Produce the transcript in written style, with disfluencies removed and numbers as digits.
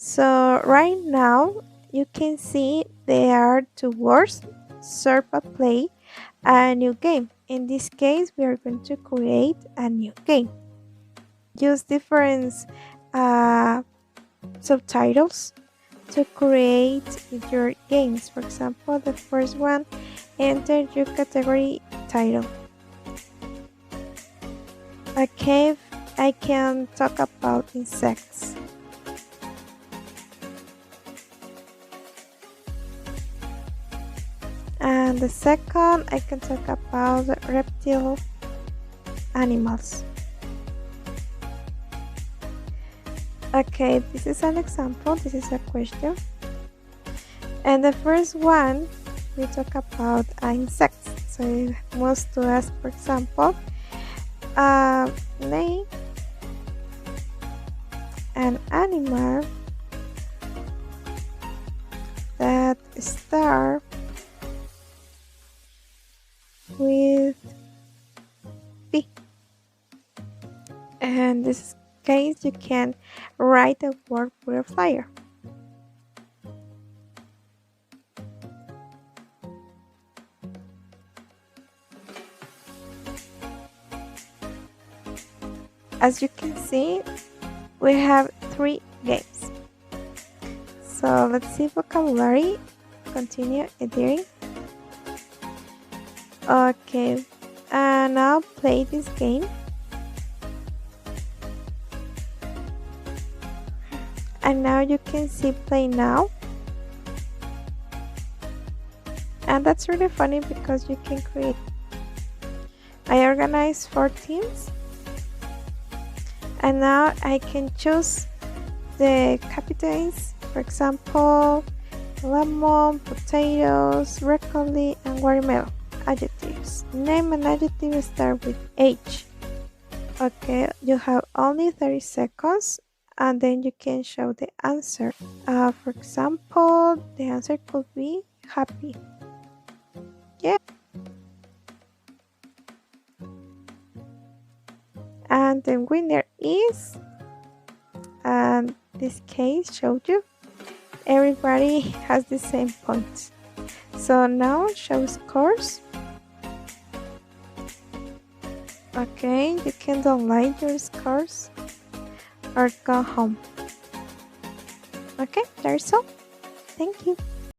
So right now you can see there are two words, serve a play, a new game. In this case, we are going to create a new game. Use different uh, subtitles to create your games. For example, the first one, enter your category title. Okay, I can talk about insects. And the second, I can talk about reptile animals. Okay, this is an example, this is a question. And the first one, we talk about insects. So it wants to ask, for example, name an animal that starts with B. And in this case, you can write the word butterfly. As you can see, we have 3 games. So let's see vocabulary. Continue editing. Okay, and now play this game. And now you can see play now. And that's really funny because you can create. I organize 4 teams. And now I can choose the capitals, for example, lemon, potatoes, broccoli, and watermelon. Adjectives. Name an adjective start with H. Okay, you have only 30 seconds and then you can show the answer. For example, the answer could be happy. Yeah. And the winner is, and this case showed you, everybody has the same points. So now show scores. Okay, you can download your scores or go home. Okay, that's all. Thank you.